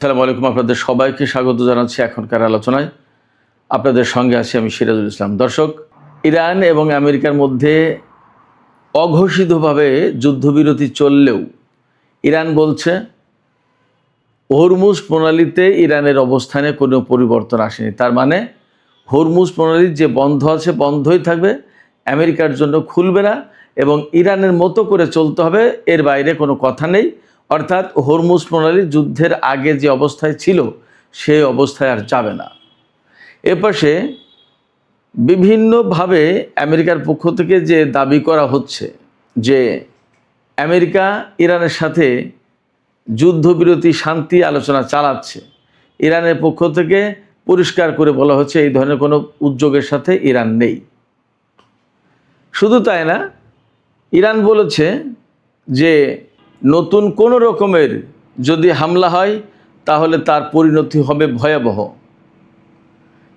আসসালামু আলাইকুম। আপনাদের সবাইকে স্বাগত জানাচ্ছি এখনকার আলোচনায়। আপনাদের সঙ্গে আছি আমি সিরাজুল ইসলাম। দর্শক, ইরান এবং আমেরিকার মধ্যে অঘোষিতভাবে যুদ্ধবিরতি চললেও ইরান বলছে হরমুজ প্রণালীতে ইরানের অবস্থানে কোনো পরিবর্তন আসেনি। তার মানে হরমুজ প্রণালী যে বন্ধ আছে বন্ধই থাকবে, আমেরিকার জন্য খুলবে না এবং ইরানের মতো করে চলতে হবে, এর বাইরে কোনো কথা নেই। অর্থাৎ হরমুজ প্রণালী যুদ্ধের আগে যে অবস্থায় ছিল সেই অবস্থায় আর যাবে না। এপাশে বিভিন্নভাবে আমেরিকার পক্ষ থেকে যে দাবি করা হচ্ছে যে আমেরিকা ইরানের সাথে যুদ্ধবিরতি শান্তি আলোচনা চালাচ্ছে, ইরানের পক্ষ থেকে পরিষ্কার করে বলা হচ্ছে এই ধরনের কোনো উদ্যোগের সাথে ইরান নেই। শুধু তাই না, ইরান বলেছে যে নতুন কোনো রকমের যদি হামলা হয় তাহলে তার পরিণতি হবে ভয়াবহ।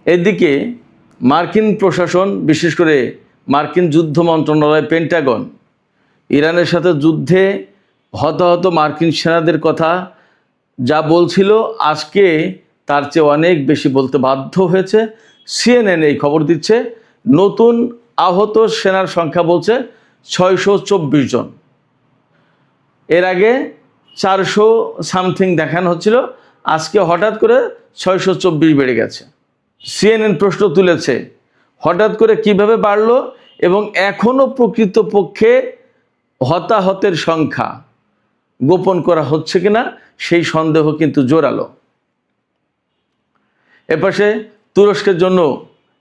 এদিকে মার্কিন প্রশাসন, বিশেষ করে মার্কিন যুদ্ধ মন্ত্রণালয় পেন্টাগন, ইরানের সাথে যুদ্ধে হতাহত মার্কিন সেনাদের কথা যা বলছিল আজকে তার চেয়ে অনেক বেশি বলতে বাধ্য হয়েছে। সিএনএন এই খবর দিচ্ছে, নতুন আহত সেনার সংখ্যা বলছে 624 জন। এর আগে 400 সামথিং দেখানো হচ্ছিল, আজকে হঠাৎ করে 624 বেড়ে গেছে। সিএনএন প্রশ্ন তুলেছে হঠাৎ করে কিভাবে বাড়লো এবং এখনও প্রকৃতপক্ষে হতাহতের সংখ্যা গোপন করা হচ্ছে কিনা সেই সন্দেহ কিন্তু জোরালো। এপাশে তুরস্কের জন্য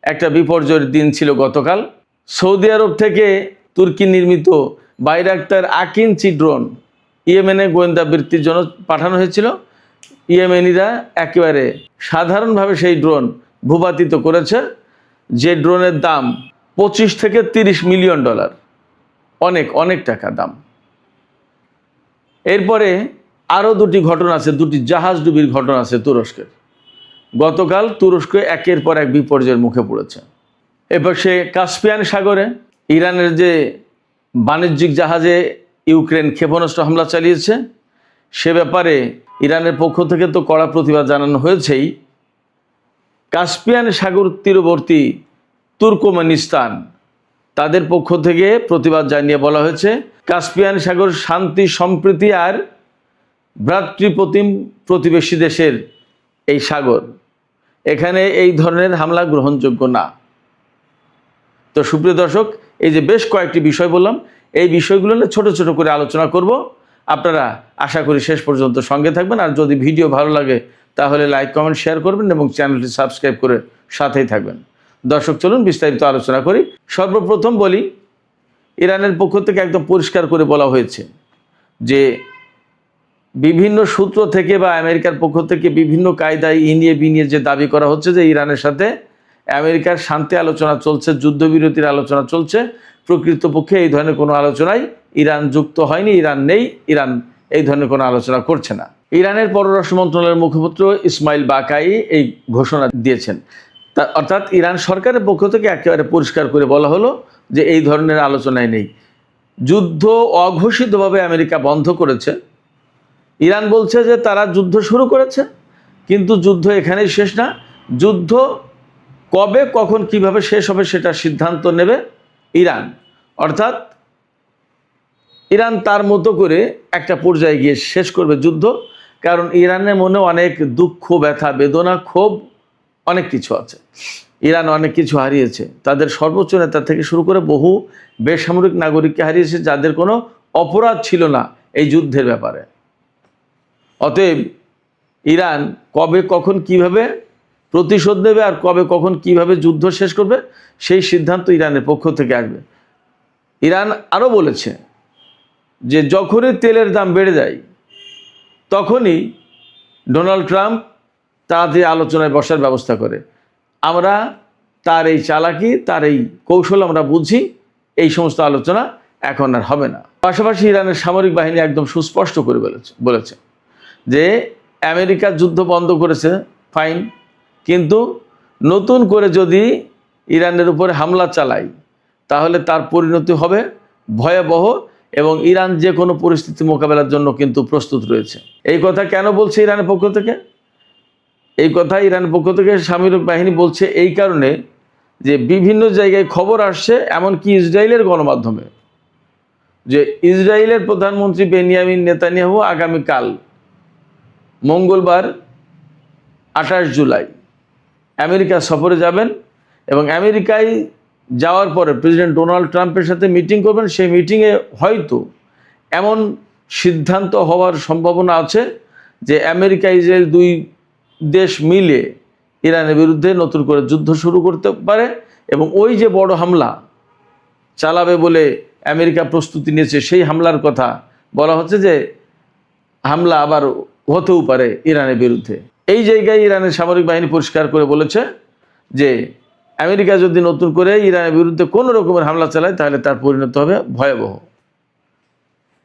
একটা বিপর্যয়ের দিন ছিল গতকাল। সৌদি আরব থেকে তুর্কি নির্মিত বাইরাক্তার আকিনচি ড্রোন ইয়েমেনে গোয়েন্দা বৃত্তির জন্য পাঠানো হয়েছিল। ইয়েমেনিরা একেবারে সাধারণভাবে সেই ড্রোন ভূপাতিত করেছে, যে ড্রোনের দাম 25 থেকে 30 মিলিয়ন ডলার, অনেক অনেক টাকা দাম। এরপরে আরও দুটি ঘটনা আছে, দুটি জাহাজ ডুবির ঘটনা আছে তুরস্কের। গতকাল তুরস্ক একের পর এক বিপর্যয়ের মুখে পড়েছে। এবার সে কাস্পিয়ান সাগরে ইরানের যে বাণিজ্যিক জাহাজে ইউক্রেন ক্ষেপণাস্ত্র হামলা চালিয়েছে সে ব্যাপারে ইরানের পক্ষ থেকে তো কড়া প্রতিবাদ জানানো হয়েছেই। কাস্পিয়ান সাগর তীরবর্তী তুর্কমেনিস্তান, তাদের পক্ষ থেকে প্রতিবাদ জানিয়ে বলা হয়েছে কাস্পিয়ান সাগর শান্তি, সম্প্রীতি আর ভ্রাতৃপ্রতিম প্রতিবেশী দেশের এই সাগর, এখানে এই ধরনের হামলা গ্রহণযোগ্য না। তো সুপ্রিয় দর্শক, এই যে বেশ কয়েকটি বিষয় বললাম, এই বিষয়গুলো নিয়ে ছোট ছোট করে আলোচনা করব। আপনারা আশা করি শেষ পর্যন্ত সঙ্গে থাকবেন। আর যদি ভিডিও ভালো লাগে তাহলে লাইক, কমেন্ট, শেয়ার করবেন এবং চ্যানেলটি সাবস্ক্রাইব করে সাথেই থাকবেন। দর্শক, চলুন বিস্তারিত আলোচনা করি। সর্বপ্রথম বলি, ইরানের পক্ষ থেকে একদম পরিষ্কার করে বলা হয়েছে যে বিভিন্ন সূত্র থেকে বা আমেরিকার পক্ষ থেকে বিভিন্ন কায়দায় ইনিয়ে বিনিয়ে যে দাবি করা হচ্ছে যে ইরানের সাথে আমেরিকার শান্তি আলোচনা চলছে, যুদ্ধবিরতির আলোচনা চলছে, প্রকৃতপক্ষে এই ধরনের কোনো আলোচনায় ইরান যুক্ত হয়নি, ইরান নেই, ইরান এই ধরনের কোনো আলোচনা করছে না। ইরানের পররাষ্ট্র মন্ত্রণালয়ের মুখপাত্র ইসমাইল বাকাই এই ঘোষণা দিয়েছেন। অর্থাৎ ইরান সরকারের পক্ষ থেকে একেবারে পরিষ্কার করে বলা হলো যে এই ধরনের আলোচনায় নেই। যুদ্ধ অঘোষিতভাবে আমেরিকা বন্ধ করেছে। ইরান বলছে যে তারা যুদ্ধ শুরু করেছে, কিন্তু যুদ্ধ এখানেই শেষ না। যুদ্ধ কবে, কখন, কিভাবে শেষ হবে সেটা সিদ্ধান্ত নেবে ইরান। অর্থাৎ ইরান তার মতো করে একটা পর্যায়ে গিয়ে শেষ করবে যুদ্ধ। কারণ ইরানের মনে অনেক দুঃখ, ব্যথা, বেদনা, ক্ষোভ, অনেক কিছু আছে। ইরান অনেক কিছু হারিয়েছে, তাদের সর্বোচ্চ নেতা থেকে শুরু করে বহু বেসামরিক নাগরিককে হারিয়েছে যাদের কোনো অপরাধ ছিল না এই যুদ্ধের ব্যাপারে। অতএব ইরান কবে, কখন, কিভাবে প্রতিশোধ নেবে আর কবে, কখন, কিভাবে যুদ্ধ শেষ করবে সেই সিদ্ধান্ত ইরানের পক্ষ থেকে আসবে। ইরান আরও বলেছে যে যখনই তেলের দাম বেড়ে যায় তখনই ডোনাল্ড ট্রাম্প তাড়াতাড়ি আলোচনায় বসার ব্যবস্থা করে। আমরা তার এই চালাকি, তার এই কৌশল আমরা বুঝি, এই সমস্ত আলোচনা এখন আর হবে না। পাশাপাশি ইরানের সামরিক বাহিনী একদম সুস্পষ্ট করে বলেছে যে আমেরিকা যুদ্ধ বন্ধ করেছে, ফাইন, কিন্তু নতুন করে যদি ইরানের উপরে হামলা চালায় তাহলে তার পরিণতি হবে ভয়াবহ এবং ইরান যে কোনো পরিস্থিতি মোকাবেলার জন্য কিন্তু প্রস্তুত রয়েছে। এই কথা কেন বলছে ইরানের পক্ষ থেকে? এই কথা ইরান পক্ষ থেকে সামরিক বাহিনী বলছে এই কারণে যে বিভিন্ন জায়গায় খবর আসছে, এমনকি ইসরায়েলের গণমাধ্যমে, যে ইসরায়েলের প্রধানমন্ত্রী বেনিয়ামিন নেতানিয়াহু আগামীকাল মঙ্গলবার 28 জুলাই আমেরিকা সফরে যাবেন এবং আমেরিকায় যাওয়ার পরে প্রেসিডেন্ট ডোনাল্ড ট্রাম্পের সাথে মিটিং করবেন। সেই মিটিংয়ে হয়তো এমন সিদ্ধান্ত হওয়ার সম্ভাবনা আছে যে আমেরিকা ইসরায়েল দুই দেশ মিলে ইরানের বিরুদ্ধে নতুন করে যুদ্ধ শুরু করতে পারে এবং ওই যে বড় হামলা চালাবে বলে আমেরিকা প্রস্তুতি নিয়েছে, সেই হামলার কথা বলা হচ্ছে যে হামলা আবার হতেও পারে ইরানের বিরুদ্ধে। এই জায়গায় ইরানের সামরিক বাহিনী পরিষ্কার করে বলেছে যে আমেরিকা যদি নতুন করে ইরানের বিরুদ্ধে কোনো রকমের হামলা চালায় তাহলে তার পরিণত হবে ভয়াবহ।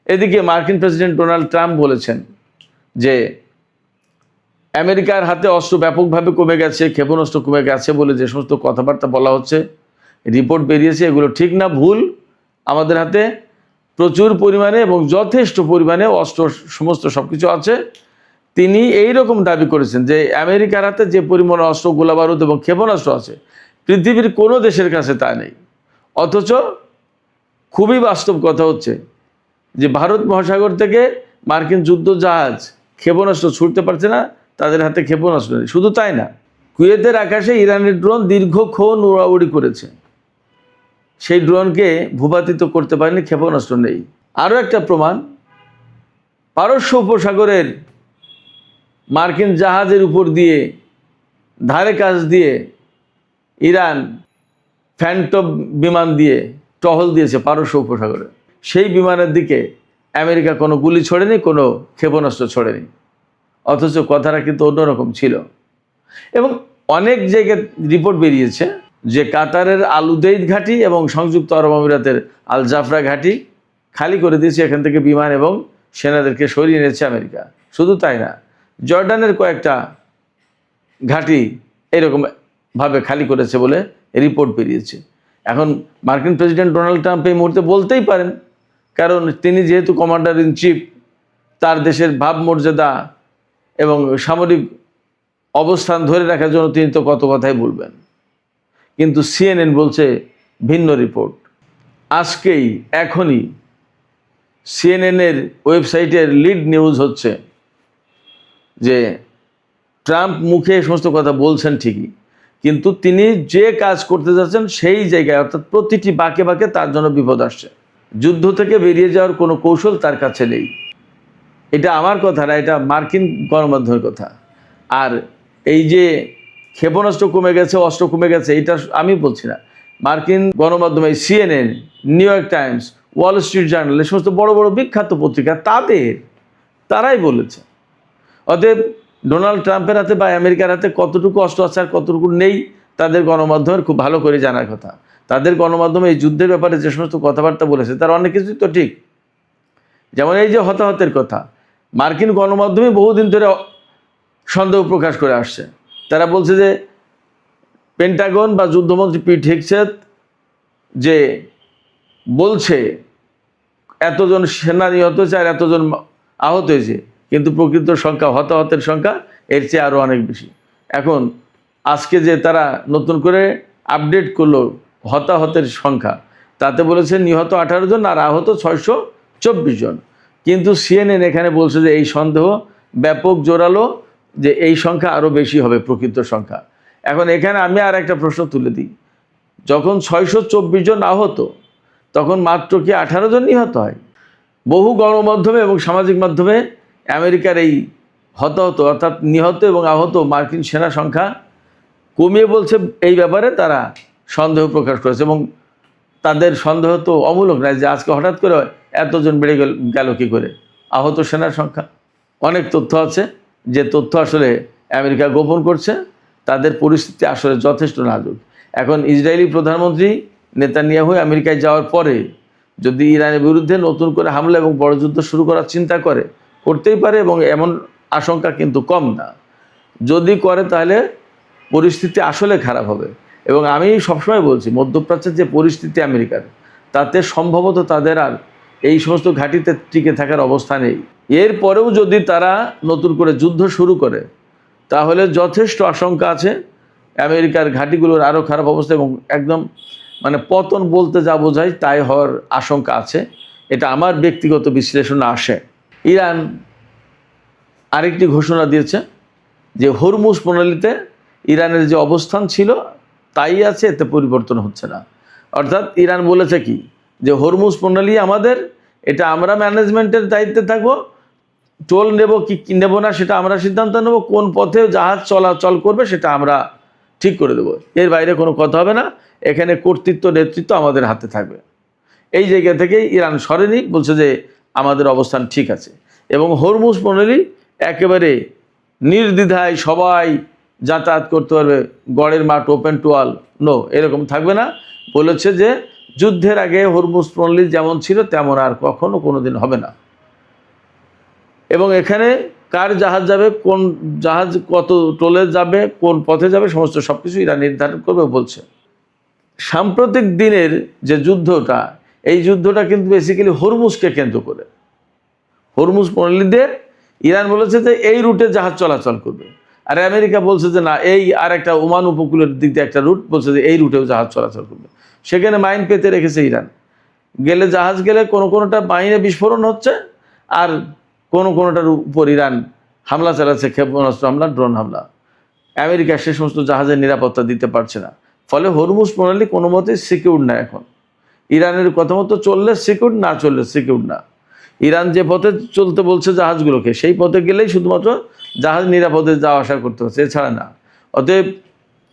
এদিকে মার্কিন প্রেসিডেন্ট ডোনাল্ড ট্রাম্প বলেছেন যে আমেরিকার হাতে অস্ত্র ব্যাপকভাবে কমে গেছে, ক্ষেপণাস্ত্র কমে গেছে বলে যে সমস্ত কথাবার্তা বলা হচ্ছে, রিপোর্ট বেরিয়েছে, এগুলো ঠিক না, ভুল। আমাদের হাতে প্রচুর পরিমাণে এবং যথেষ্ট পরিমাণে অস্ত্র সমস্ত সব কিছু আছে। তিনি এই রকম দাবি করেছেন যে আমেরিকার হাতে যে পরিমাণ অস্ত্র, গোলাবারুদ এবং ক্ষেপণাস্ত্র আছে পৃথিবীর কোনো দেশের কাছে তা নেই। অথচ খুবই বাস্তব কথা হচ্ছে যে ভারত মহাসাগর থেকে মার্কিন যুদ্ধ জাহাজ ক্ষেপণাস্ত্র ছুটতে পারছে না, তাদের হাতে ক্ষেপণাস্ত্র নেই। শুধু তাই না, কুয়েতের আকাশে ইরানের ড্রোন দীর্ঘক্ষণ উড়াউড়ি করেছে, সেই ড্রোনকে ভূপাতিত করতে পারেনি, ক্ষেপণাস্ত্র নেই। আরও একটা প্রমাণ, পারস্য উপসাগরের মার্কিন জাহাজের উপর দিয়ে ধারে কাছ দিয়ে ইরান ফ্যান্টম বিমান দিয়ে টহল দিয়েছে পারস্য উপসাগরে। সেই বিমানের দিকে আমেরিকা কোনো গুলি ছোড়েনি, কোনো ক্ষেপণাস্ত্র ছোড়েনি। অথচ কথাটা কিন্তু অন্যরকম ছিল। এবং অনেক জায়গায় রিপোর্ট বেরিয়েছে যে কাতারের আল উদেইদ ঘাঁটি এবং সংযুক্ত আরব আমিরাতের আল জাফরা ঘাঁটি খালি করে দিয়েছে, এখান থেকে বিমান এবং সেনাদেরকে সরিয়ে নিয়েছে আমেরিকা। শুধু তাই না, জর্ডানের কয়েকটা ঘাঁটি এরকমভাবে খালি করেছে বলে রিপোর্ট বেরিয়েছে। এখন মার্কিন প্রেসিডেন্ট ডোনাল্ড ট্রাম্প এই মুহূর্তে বলতেই পারেন, কারণ তিনি যেহেতু কমান্ডার ইন চিফ, তার দেশের ভাবমর্যাদা এবং সামরিক অবস্থান ধরে রাখার জন্য তিনি তো কত কথাই বলবেন। কিন্তু সিএনএন বলছে ভিন্ন রিপোর্ট। আজকেই এখনই সিএনএনের ওয়েবসাইটের লিড নিউজ হচ্ছে যে ট্রাম্প মুখে সমস্ত কথা বলছেন ঠিকই, কিন্তু তিনি যে কাজ করতে যাচ্ছেন সেই জায়গায়, অর্থাৎ প্রতিটি বাঁকে বাঁকে তার জন্য বিপদ আসছে। যুদ্ধ থেকে বেরিয়ে যাওয়ার কোনো কৌশল তার কাছে নেই। এটা আমার কথা না, এটা মার্কিন গণমাধ্যমের কথা। আর এই যে ক্ষেপণাস্ত্র কমে গেছে, অস্ত্র কমে গেছে, এটা আমি বলছি না, মার্কিন গণমাধ্যমে CNN, new York Times, Wall Street journal, এই সমস্ত বড় বড় বিখ্যাত পত্রিকা তারাই বলেছে। অতএব ডোনাল্ড ট্রাম্পের হাতে বা আমেরিকার হাতে কতটুকু অস্ত্র আছে আর কতটুকু নেই তাদের গণমাধ্যমের খুব ভালো করে জানার কথা। তাদের গণমাধ্যমে এই যুদ্ধের ব্যাপারে যে সমস্ত কথাবার্তা বলেছে তার অনেক কিছুই তো ঠিক। যেমন এই যে হতাহতের কথা, মার্কিন গণমাধ্যমে বহুদিন ধরে সন্দেহ প্রকাশ করে আসছে। তারা বলছে যে পেন্টাগন বা যুদ্ধমন্ত্রী পিট হেগসেথ যে বলছে এতজন সেনা নিহত হয়েছে আর এতজন আহত হয়েছে, কিন্তু প্রকৃত সংখ্যা, হতাহতের সংখ্যা এর চেয়ে আরও অনেক বেশি। এখন আজকে যে তারা নতুন করে আপডেট করলো হতাহতের সংখ্যা, তাতে বলেছে নিহত 18 জন আর আহত 624 জন। কিন্তু সিএনএন এখানে বলছে যে এই সন্দেহ ব্যাপক জোরালো, যে এই সংখ্যা আরও বেশি হবে প্রকৃত সংখ্যা। এখন এখানে আমি আর একটা প্রশ্ন তুলে দিই, যখন 624 জন আহত তখন মাত্র কি 18 জন নিহত হয়? বহু গণমাধ্যমে এবং সামাজিক মাধ্যমে আমেরিকার এই হতাহত অর্থাৎ নিহত এবং আহত মার্কিন সেনা সংখ্যা কমিয়ে বলছে। এই ব্যাপারে তারা সন্দেহ প্রকাশ করেছে এবং তাদের সন্দেহ তো অমূলক নয় যে আজকে হঠাৎ করে এতজন বেড়ে গেল কী করে আহত সেনার সংখ্যা। অনেক তথ্য আছে যে তথ্য আসলে আমেরিকা গোপন করছে। তাদের পরিস্থিতি আসলে যথেষ্ট নাজুক। এখন ইসরায়েলি প্রধানমন্ত্রী নেতানিয়াহু আমেরিকায় যাওয়ার পরে যদি ইরানের বিরুদ্ধে নতুন করে হামলা এবং বড় যুদ্ধ শুরু করার চিন্তা করতেই পারে, এবং এমন আশঙ্কা কিন্তু কম না। যদি করে তাহলে পরিস্থিতি আসলে খারাপ হবে। এবং আমি সবসময় বলছি, মধ্যপ্রাচ্যের যে পরিস্থিতি আমেরিকার, তাতে সম্ভবত তাদের আর এই সমস্ত ঘাঁটিতে টিকে থাকার অবস্থা নেই। এরপরেও যদি তারা নতুন করে যুদ্ধ শুরু করে তাহলে যথেষ্ট আশঙ্কা আছে আমেরিকার ঘাঁটিগুলোর আরও খারাপ অবস্থা এবং একদম মানে পতন বলতে যা বোঝায় তাই হওয়ার আশঙ্কা আছে। এটা আমার ব্যক্তিগত বিশ্লেষণে আসে। ইরান আরেকটি ঘোষণা দিয়েছে যে হরমুজ প্রণালীতে ইরানের যে অবস্থান ছিল তাই আছে, এতে পরিবর্তন হচ্ছে না। অর্থাৎ ইরান বলেছে কি যে হরমুজ প্রণালী আমাদের, এটা আমরা ম্যানেজমেন্টের দায়িত্বে থাকবো, টোল নেব কি নেব না সেটা আমরা সিদ্ধান্ত নেব, কোন পথে জাহাজ চলাচল করবে সেটা আমরা ঠিক করে দেবো, এর বাইরে কোনো কথা হবে না, এখানে কর্তৃত্ব নেতৃত্ব আমাদের হাতে থাকবে। এই জায়গা থেকেই ইরান সরেনি, বলছে যে আমাদের অবস্থান ঠিক আছে এবং হরমুজ প্রণালী একেবারে নির্দ্বিধায় সবাই যাতায়াত করতে পারবে, গড়ের মাঠ ওপেন টু অল, নো, এরকম থাকবে না। বলেছে যে যুদ্ধের আগে হরমুজ প্রণালী যেমন ছিল তেমন আর কখনো কোনো দিন হবে না এবং এখানে কার জাহাজ যাবে, কোন জাহাজ কত টোলে যাবে, কোন পথে যাবে, সমস্ত সব কিছু ইরান নির্ধারণ করবে বলছে। সাম্প্রতিক দিনের যে যুদ্ধটা, এই যুদ্ধটা কিন্তু বেসিক্যালি হরমুজকে কেন্দ্র করে। হরমুজ প্রণালী দিয়ে ইরান বলেছে যে এই রুটে জাহাজ চলাচল করবে, আর আমেরিকা বলছে যে না, এই আর একটা ওমান উপকূলের দিক দিয়ে একটা রুট, বলছে যে এই রুটেও জাহাজ চলাচল করবে। সেখানে মাইন পেতে রেখেছে ইরান, গেলে জাহাজ গেলে কোনোটার মাইনে বিস্ফোরণ হচ্ছে আর কোনোটার উপর ইরান হামলা চালাচ্ছে, ক্ষেপণাস্ত্র হামলা, ড্রোন হামলা। আমেরিকা সে সমস্ত জাহাজের নিরাপত্তা দিতে পারছে না, ফলে হরমুজ প্রণালী কোনো মতেই সিকিউর না। এখন ইরানের কথা মতো চললে সিকিউর, না চললে সিকিউর না। ইরান যে পথে চলতে বলছে জাহাজগুলোকে, সেই পথে গেলেই শুধুমাত্র জাহাজ নিরাপদে যাওয়া আসা করতে হচ্ছে, এছাড়া না। অতএব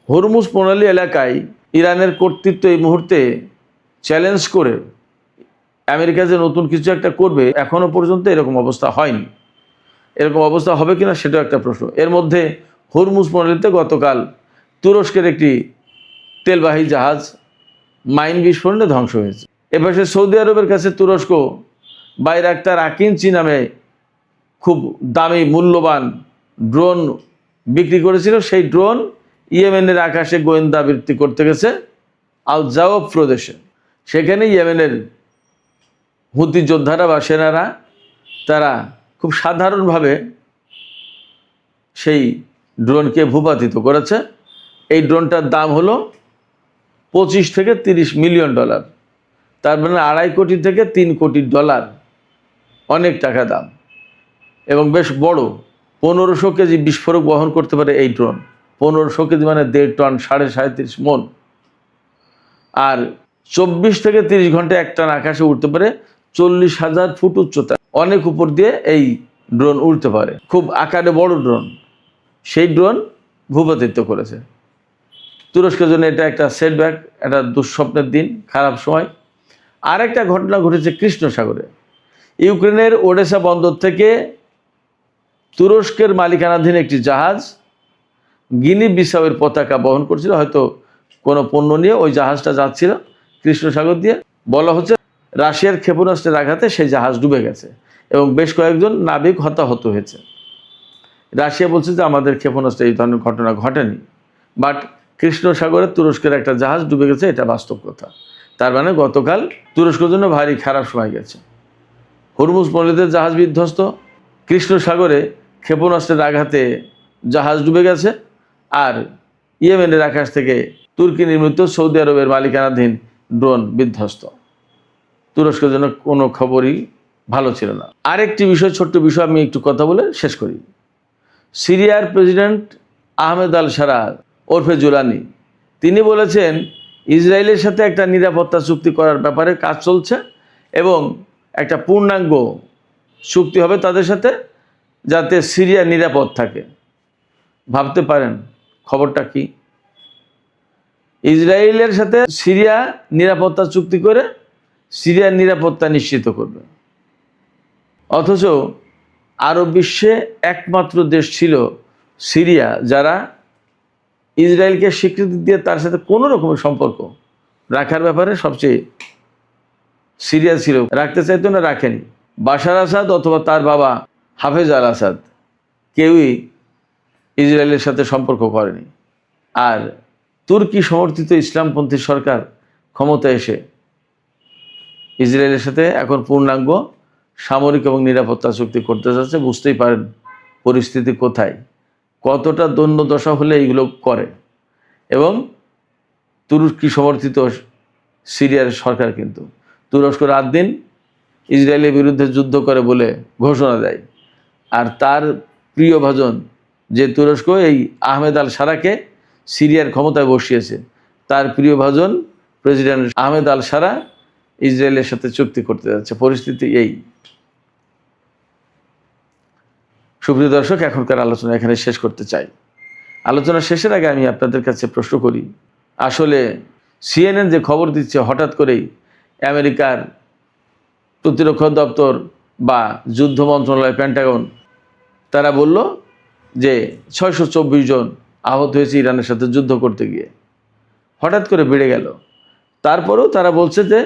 হরমুজ প্রণালী এলাকায় ইরানের কর্তৃত্ব এই মুহূর্তে চ্যালেঞ্জ করে আমেরিকা যে নতুন কিছু একটা করবে, এখনও পর্যন্ত এরকম অবস্থা হয়নি। এরকম অবস্থা হবে কিনা সেটাও একটা প্রশ্ন। এর মধ্যে হরমুজ প্রণালীতে গতকাল তুরস্কের একটি তেলবাহী জাহাজ মাইন বিস্ফোরণে ধ্বংস হয়েছে। এপাশে সৌদি আরবের কাছে তুরস্ক বাইরাক্তার আকিঞ্চি নামে খুব দামি মূল্যবান ড্রোন বিক্রি করেছিল। সেই ড্রোন ইয়েমেনের আকাশে গোয়েন্দা বৃত্তি করতে গেছে আল জাওফ প্রদেশে। সেখানে ইয়েমেনের হুতি যোদ্ধারা বা সেনারা তারা খুব সাধারণভাবে সেই ড্রোনকে ভূপাতিত করেছে। এই ড্রোনটার দাম হলো 25 থেকে 30 মিলিয়ন ডলার, তার মানে 2.5 কোটি থেকে 3 কোটি ডলার, অনেক টাকা দাম এবং বেশ বড়। 1500 কেজি বিস্ফোরক বহন করতে পারে এই ড্রোন। 1500 কেজি মানে 1.5 টন, 33.5 মণ। আর 24 থেকে 30 ঘন্টা এক টান আকাশে উঠতে পারে, 40,000 ফুট উচ্চতা, অনেক উপর দিয়ে এই ড্রোন উড়তে পারে, খুব আকারে বড় ড্রোন। সেই ড্রোন ভূপাতিত করেছে। তুরস্কের জন্য এটা একটা সেটব্যাক, একটা দুঃস্বপ্নের দিন, খারাপ সময়। আর একটা ঘটনা ঘটেছে কৃষ্ণ সাগরে। ইউক্রেনের ওডেসা বন্দর থেকে তুরস্কের মালিকানাধীন একটি জাহাজ গিনি বিসাউয়ের পতাকা বহন করছিল, হয়তো কোনো পণ্য নিয়ে ওই জাহাজটা যাচ্ছিল কৃষ্ণ সাগর দিয়ে। বলা হচ্ছে রাশিয়ার ক্ষেপণাস্ত্রের আঘাতে সেই জাহাজ ডুবে গেছে এবং বেশ কয়েকজন নাবিক হতাহত হয়েছে। রাশিয়া বলছে যে আমাদের ক্ষেপণাস্ত্রে এই ধরনের ঘটনা ঘটেনি, বাট কৃষ্ণ সাগরে তুরস্কের একটা জাহাজ ডুবে গেছে, এটা বাস্তব কথা। তার মানে গতকাল তুরস্কের জন্য ভারী খারাপ সময় গেছে। হরমুজ প্রণালীতে জাহাজ বিধ্বস্ত, কৃষ্ণ সাগরে ক্ষেপণাস্ত্রের আঘাতে জাহাজ ডুবে গেছে, আর ইয়েমেনের আকাশ থেকে তুর্কি নির্মিত সৌদি আরবের মালিকানাধীন ড্রোন বিধ্বস্ত। তুরস্কের জন্য কোনো খবরই ভালো ছিল না। আরেকটি বিষয়, ছোট্ট বিষয়, আমি একটু কথা বলে শেষ করি। সিরিয়ার প্রেসিডেন্ট আহমেদ আল সারা ওরফে জুলানি, তিনি বলেছেন ইসরায়েলের সাথে একটা নিরাপত্তা চুক্তি করার ব্যাপারে কাজ চলছে এবং একটা পূর্ণাঙ্গ চুক্তি হবে তাদের সাথে, যাতে সিরিয়া নিরাপদ থাকে। ভাবতে পারেন খবরটা কি? ইসরায়েলের সাথে সিরিয়া নিরাপত্তা চুক্তি করে সিরিয়ার নিরাপত্তা নিশ্চিত করবে। অথচ আরব বিশ্বে একমাত্র দেশ ছিল সিরিয়া যারা ইসরায়েলকে স্বীকৃতি দিয়ে তার সাথে কোনো রকমের সম্পর্ক রাখার ব্যাপারে সবচেয়ে সিরিয়াস ছিল, রাখতে চাইতো না, রাখেনি। বাশার আসাদ অথবা তার বাবা হাফেজ আল আসাদ কেউই ইসরায়েলের সাথে সম্পর্ক করেনি। আর তুর্কি সমর্থিত ইসলামপন্থী সরকার ক্ষমতায় এসে ইসরায়েলের সাথে এখন পূর্ণাঙ্গ সামরিক এবং নিরাপত্তা চুক্তি করতে যাচ্ছে। বুঝতেই পারেন পরিস্থিতি কোথায়, কতটা দৈন্যদশা হলে এইগুলো করে। এবং তুরস্কি সমর্থিত সিরিয়ার সরকার কিন্তু তুরস্ক রাত দিন ইসরায়েলের বিরুদ্ধে যুদ্ধ করে বলে ঘোষণা দেয়। আর তার প্রিয় ভাজন যে তুরস্ক এই আহমেদ আল সারাকে সিরিয়ার ক্ষমতায় বসিয়েছে, তার প্রিয় ভাজন প্রেসিডেন্ট আহমেদ আল সারা ইসরায়েলের সাথে চুক্তি করতে যাচ্ছে। পরিস্থিতি এই। সুপ্রিয় দর্শক, এখনকার আলোচনা এখানে শেষ করতে চাই। আলোচনা শেষের আগে আমি আপনাদের কাছে প্রশ্ন করি, আসলে CNN যে খবর দিচ্ছে হঠাৎ করেই আমেরিকার প্রতিরক্ষা দপ্তর বা যুদ্ধ মন্ত্রণালয় পেন্টাগন তারা বলল যে 624 জন আহত হয়েছে ইরানের সাথে যুদ্ধ করতে গিয়ে, হঠাৎ করে বেড়ে গেল। তারপরেও তারা বলছে যে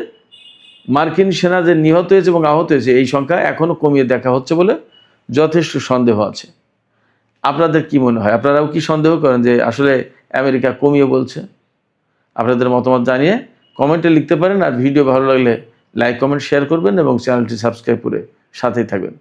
মার্কিন সেনা যে নিহত হয়েছে এবং আহত হয়েছে এই সংখ্যা এখনও কমিয়ে দেখা হচ্ছে বলে যথেষ্ট সন্দেহ আছে। আপনাদের কি মনে হয়? আপনারাও কি সন্দেহ করেন যে আসলে আমেরিকা কমিয়ে বলছে? আপনাদের মতামত জানিয়ে কমেন্টে লিখতে পারেন। আর ভিডিও ভালো লাগলে লাইক কমেন্ট শেয়ার করবেন এবং চ্যানেলটি সাবস্ক্রাইব করে সাথেই থাকবেন।